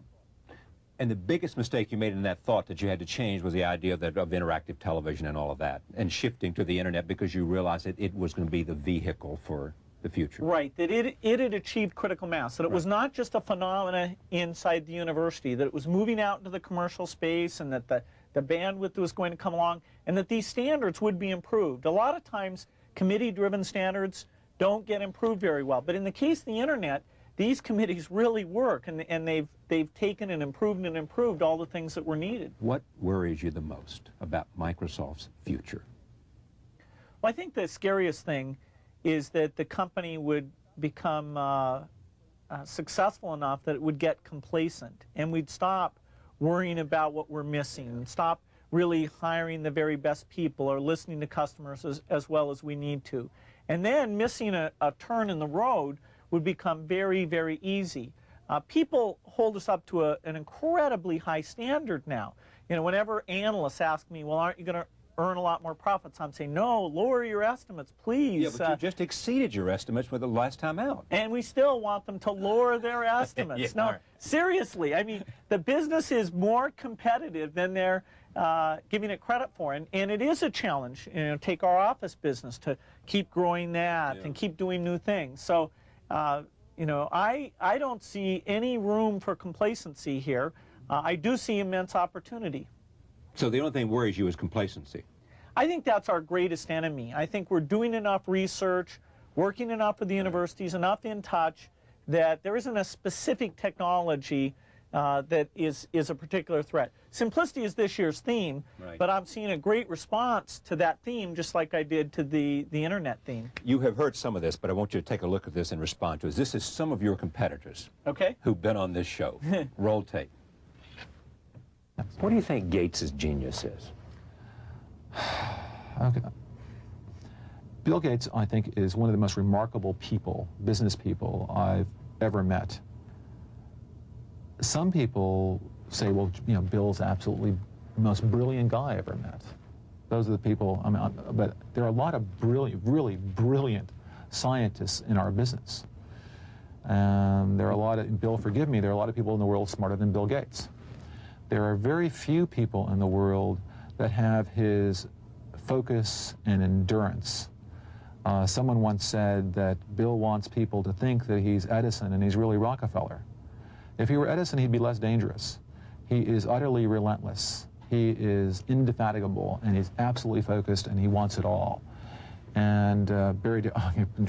[SPEAKER 1] And the biggest mistake you made in that thought that you had to change was the idea of interactive television and all of that, and shifting to the internet because you realized that it was going to be the vehicle for the future.
[SPEAKER 2] Right, that it had achieved critical mass, that it was not just a phenomena inside the university, that it was moving out into the commercial space, and that the bandwidth was going to come along, and that these standards would be improved. A lot of times, committee-driven standards don't get improved very well, but in the case of the internet, these committees really work, and they've taken and improved all the things that were needed.
[SPEAKER 1] What worries you the most about Microsoft's future?
[SPEAKER 2] Well, I think the scariest thing is that the company would become successful enough that it would get complacent, and we'd stop worrying about what we're missing, and stop really hiring the very best people or listening to customers as well as we need to. And then missing a turn in the road would become very, very easy. People hold us up to an incredibly high standard now. You know, whenever analysts ask me, well, aren't you going to earn a lot more profits? I'm saying, no, lower your estimates, please.
[SPEAKER 1] Yeah, but you just exceeded your estimates for the last time out.
[SPEAKER 2] And we still want them to lower their estimates.
[SPEAKER 1] Yeah,
[SPEAKER 2] no,
[SPEAKER 1] right.
[SPEAKER 2] Seriously, I mean, the business is more competitive than they're giving it credit for. And it is a challenge, you know, take our office business to keep growing that and keep doing new things. So, you know, I don't see any room for complacency here. I do see immense opportunity.
[SPEAKER 1] So the only thing that worries you is complacency?
[SPEAKER 2] I think that's our greatest enemy. I think we're doing enough research, working enough with the universities, enough in touch, that there isn't a specific technology that is a particular threat. Simplicity is this year's theme, but I'm seeing a great response to that theme, just like I did to the internet theme.
[SPEAKER 1] You have heard some of this, but I want you to take a look at this and respond to it. This is some of your competitors who've been on this show. Roll tape. What do you think Gates' genius is?
[SPEAKER 3] Okay. Bill Gates, I think, is one of the most remarkable people, business people, I've ever met. Some people say, well, you know, Bill's absolutely the most brilliant guy I ever met. Those are the people, I mean, but there are a lot of brilliant, really brilliant scientists in our business. And there are a lot of, Bill, forgive me, there are a lot of people in the world smarter than Bill Gates. There are very few people in the world that have his focus and endurance. Someone once said that Bill wants people to think that he's Edison and he's really Rockefeller. If he were Edison, he'd be less dangerous. He is utterly relentless. He is indefatigable, and he's absolutely focused, and he wants it all. And Barry Diller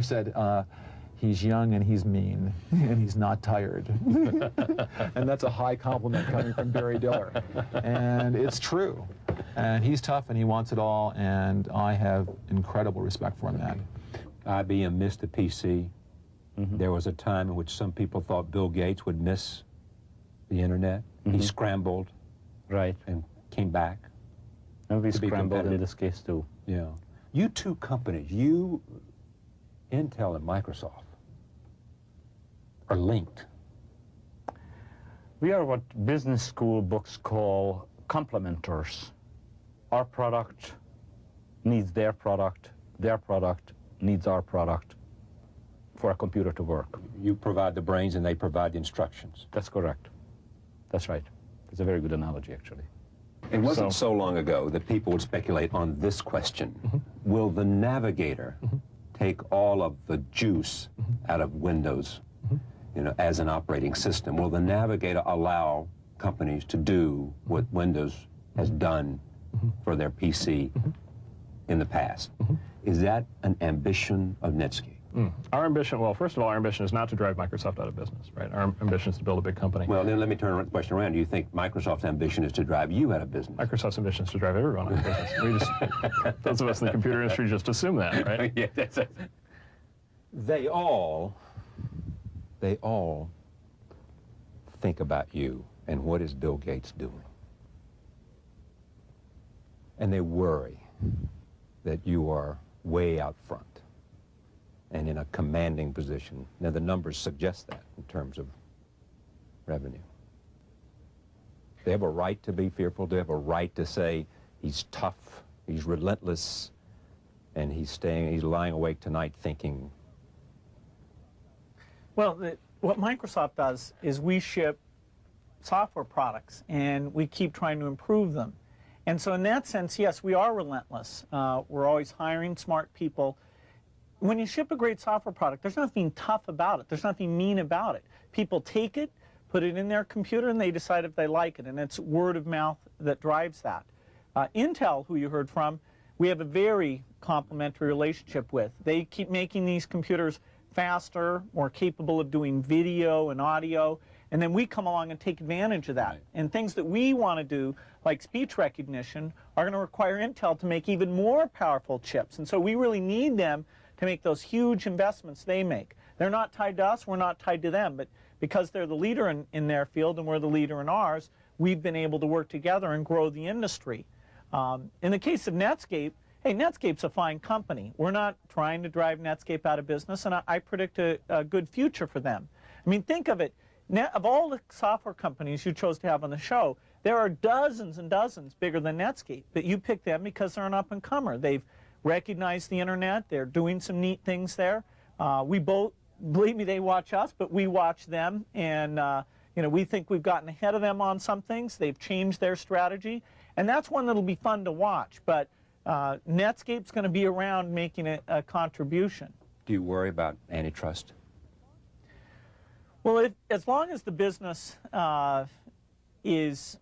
[SPEAKER 3] said He's young and he's mean, and he's not tired. And that's a high compliment coming from Barry Diller. And it's true. And he's tough and he wants it all, and I have incredible respect for him in that.
[SPEAKER 1] IBM missed the PC. There was a time in which some people thought Bill Gates would miss the internet. He scrambled and came back.
[SPEAKER 4] And we scrambled in this case too.
[SPEAKER 1] Yeah. You two companies, you, Intel and Microsoft, are linked.
[SPEAKER 4] We are what business school books call complementers. Our product needs their product needs our product for a computer to work.
[SPEAKER 1] You provide the brains and they provide the instructions.
[SPEAKER 4] That's correct. That's right. It's a very good analogy, actually.
[SPEAKER 1] It wasn't so long ago that people would speculate on this question. Will the Navigator take all of the juice out of Windows, you know, as an operating system? Will the Navigator allow companies to do what Windows has done for their PC in the past? Is that an ambition of Netscape?
[SPEAKER 5] Our ambition, well, first of all, our ambition is not to drive Microsoft out of business, right? Our ambition is to build a big company.
[SPEAKER 1] Well, then let me turn the question around. Do you think Microsoft's ambition is to drive you out of business?
[SPEAKER 5] Microsoft's ambition is to drive everyone out of business. We just, those of us in the computer industry just assume that, right?
[SPEAKER 1] Yeah, that's it. They all think about you and what is Bill Gates doing. And they worry that you are way out front and in a commanding position. Now, the numbers suggest that in terms of revenue. They have a right to be fearful. They have a right to say he's tough, he's relentless, and he's lying awake tonight thinking.
[SPEAKER 2] Well, what Microsoft does is we ship software products, and we keep trying to improve them. And so in that sense, yes, we are relentless. We're always hiring smart people. When you ship a great software product, there's nothing tough about it. There's nothing mean about it. People take it, put it in their computer, and they decide if they like it. And it's word of mouth that drives that. Intel, who you heard from, we have a very complimentary relationship with. They keep making these computers faster, more capable of doing video and audio, and then we come along and take advantage of that.
[SPEAKER 1] Right.
[SPEAKER 2] And things that we want to do, like speech recognition, are going to require Intel to make even more powerful chips. And so we really need them to make those huge investments they make. They're not tied to us, we're not tied to them, but because they're the leader in their field and we're the leader in ours, we've been able to work together and grow the industry. In the case of Netscape, hey, Netscape's a fine company. We're not trying to drive Netscape out of business, and I predict a good future for them. I mean, think of it. Of all the software companies you chose to have on the show, there are dozens and dozens bigger than Netscape, but you picked them because they're an up-and-comer. They've recognized the internet. They're doing some neat things there. We both, believe me, they watch us, but we watch them, and you know, we think we've gotten ahead of them on some things. They've changed their strategy, and that's one that'll be fun to watch. But Netscape's going to be around making a contribution.
[SPEAKER 1] Do you worry about antitrust?
[SPEAKER 2] Well, as long as the business is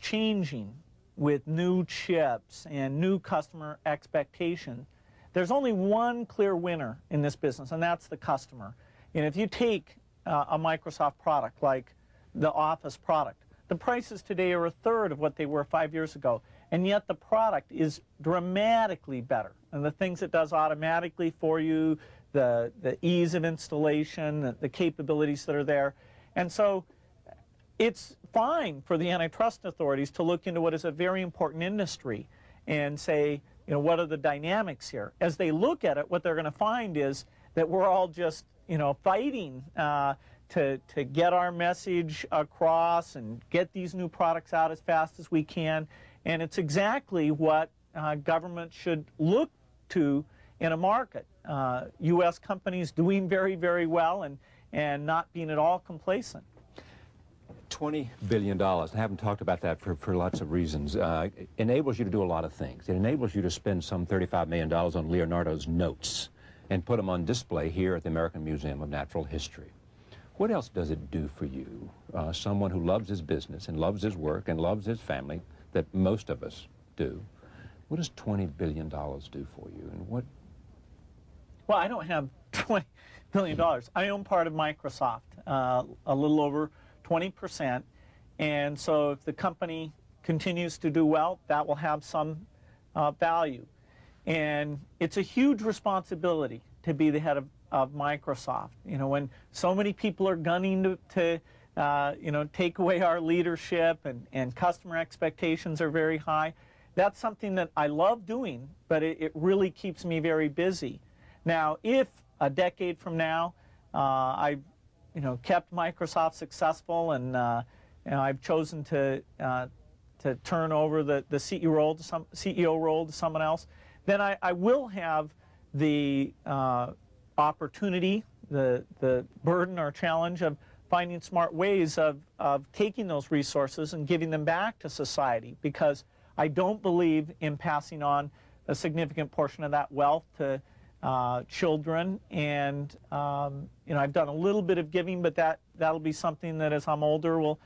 [SPEAKER 2] changing with new chips and new customer expectation, there's only one clear winner in this business, and that's the customer. And if you take a Microsoft product like the Office product, the prices today are a third of what they were 5 years ago, and yet the product is dramatically better. And the things it does automatically for you, the ease of installation, the capabilities that are there. And so it's fine for the antitrust authorities to look into what is a very important industry and say, you know, what are the dynamics here? As they look at it, what they're going to find is that we're all just, you know, fighting to get our message across and get these new products out as fast as we can. And it's exactly what government should look to in a market. U.S. companies doing very, very well and not being at all complacent.
[SPEAKER 1] $20 billion. I haven't talked about that for lots of reasons. It enables you to do a lot of things. It enables you to spend some $35 million on Leonardo's notes and put them on display here at the American Museum of Natural History. What else does it do for you? Someone who loves his business and loves his work and loves his family, that most of us do. What does $20 billion do for you? And what?
[SPEAKER 2] Well, I don't have $20 billion. I own part of Microsoft, a little over 20%. And so if the company continues to do well, that will have some value. And it's a huge responsibility to be the head of Microsoft. You know, when so many people are gunning to you know, take away our leadership and customer expectations are very high, that's something that I love doing, but it really keeps me very busy. Now, if a decade from now I, you know, kept Microsoft successful and you know, I've chosen to turn over the CEO role to someone else, then I will have the opportunity, the burden or challenge of finding smart ways of taking those resources and giving them back to society, because I don't believe in passing on a significant portion of that wealth to children. And you know, I've done a little bit of giving, but that'll be something that as I'm older will,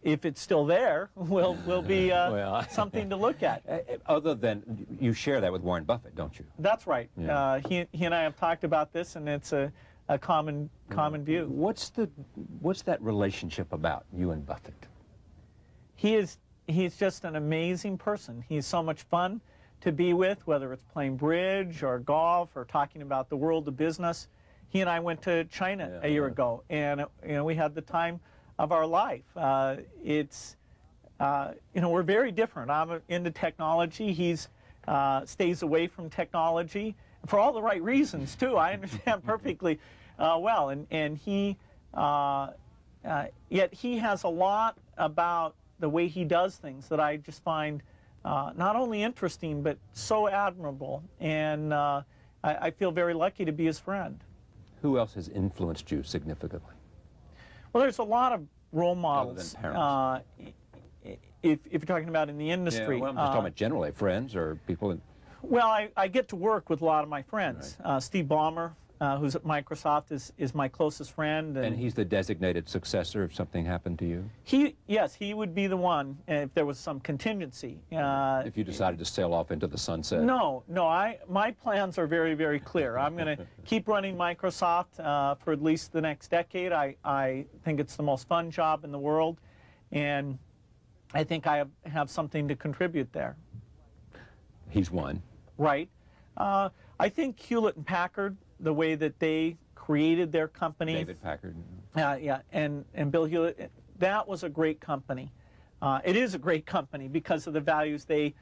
[SPEAKER 2] if it's still there, will be
[SPEAKER 1] well,
[SPEAKER 2] something to look at.
[SPEAKER 1] Other than, you share that with Warren Buffett, don't you?
[SPEAKER 2] That's right.
[SPEAKER 1] Yeah.
[SPEAKER 2] He and I have talked about this, and it's a common view.
[SPEAKER 1] What's that relationship about, you and Buffett?
[SPEAKER 2] He's just an amazing person. He's so much fun to be with, whether it's playing bridge or golf or talking about the world of business. He and I went to China a year ago, and you know, we had the time of our life. It's you know, we're very different. I'm into technology. He's stays away from technology for all the right reasons too. I understand perfectly well, and he yet he has a lot about the way he does things that I just find not only interesting but so admirable, and I feel very lucky to be his friend.
[SPEAKER 1] Who else has influenced you significantly?
[SPEAKER 2] Well, there's a lot of role models.
[SPEAKER 1] Other than parents.
[SPEAKER 2] If you're talking about in the industry.
[SPEAKER 1] Yeah, well, I'm just talking about generally, friends or people in...
[SPEAKER 2] Well, I get to work with a lot of my friends. Right. Steve Ballmer, who's at Microsoft, is my closest friend.
[SPEAKER 1] And he's the designated successor if something happened to you?
[SPEAKER 2] Yes, he would be the one if there was some contingency.
[SPEAKER 1] If you decided to sail off into the sunset?
[SPEAKER 2] No, my plans are very, very clear. I'm going to keep running Microsoft for at least the next decade. I think it's the most fun job in the world, and I think I have something to contribute there.
[SPEAKER 1] He's one.
[SPEAKER 2] Right. I think Hewlett and Packard, the way that they created their company.
[SPEAKER 1] David Packard.
[SPEAKER 2] Yeah, and Bill Hewlett, that was a great company. It is a great company because of the values they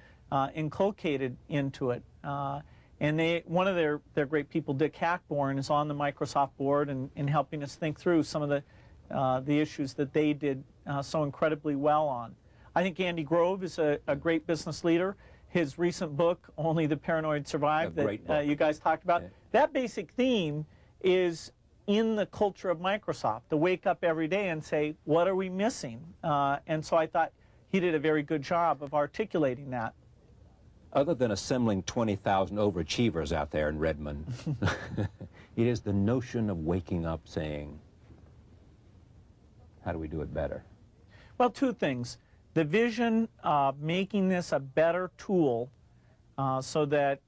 [SPEAKER 2] inculcated into it. And one of their great people, Dick Hackborn, is on the Microsoft board and helping us think through some of the issues that they did so incredibly well on. I think Andy Grove is a great business leader. His recent book, Only the Paranoid Survive, that you guys talked about, that basic theme is in the culture of Microsoft, to wake up every day and say, what are we missing? And so I thought he did a very good job of articulating that.
[SPEAKER 1] Other than assembling 20,000 overachievers out there in Redmond, it is the notion of waking up saying, how do we do it better?
[SPEAKER 2] Well, two things. The vision of making this a better tool so that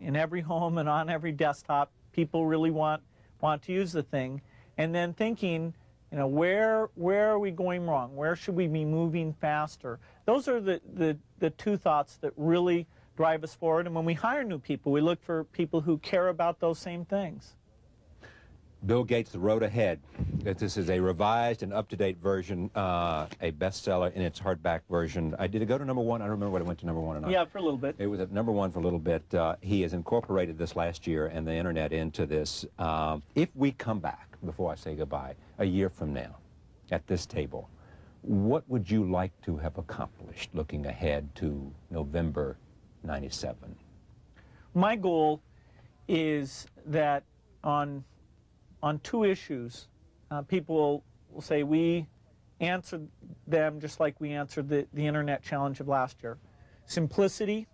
[SPEAKER 2] in every home and on every desktop, people really want to use the thing. And then thinking, you know, where are we going wrong? Where should we be moving faster? Those are the two thoughts that really drive us forward. And when we hire new people, we look for people who care about those same things.
[SPEAKER 1] Bill Gates, The Road Ahead. This is a revised and up-to-date version, a bestseller in its hardback version. Did it go to #1? I don't remember what it went to #1 or not.
[SPEAKER 2] Yeah, for a little bit.
[SPEAKER 1] It was at #1 for a little bit. He has incorporated this last year and the internet into this. If we come back, before I say goodbye, a year from now at this table, what would you like to have accomplished looking ahead to November '97?
[SPEAKER 2] My goal is that on two issues, people will say we answered them just like we answered the internet challenge of last year. Simplicity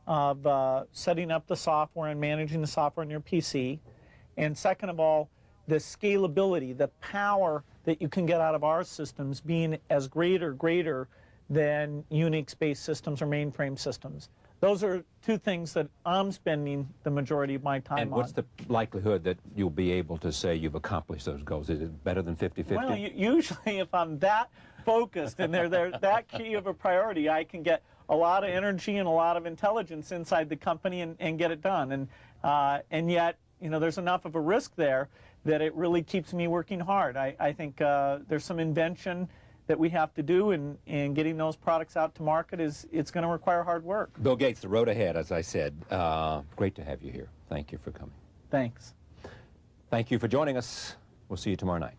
[SPEAKER 2] of setting up the software and managing the software on your PC. And second of all, the scalability, the power that you can get out of our systems being as greater than Unix-based systems or mainframe systems. those are two things that I'm spending the majority of my time on.
[SPEAKER 1] And what's the likelihood that you'll be able to say you've accomplished those goals? Is it better than 50-50?
[SPEAKER 2] Well, usually if I'm that focused and they're that key of a priority, I can get a lot of energy and a lot of intelligence inside the company and get it done. And yet, you know, there's enough of a risk there that it really keeps me working hard. I think there's some invention that we have to do, and getting those products out to market it's going to require hard work.
[SPEAKER 1] Bill Gates, the road ahead, as I said. Great to have you here. Thank you for coming.
[SPEAKER 2] Thanks.
[SPEAKER 1] Thank you for joining us. We'll see you tomorrow night.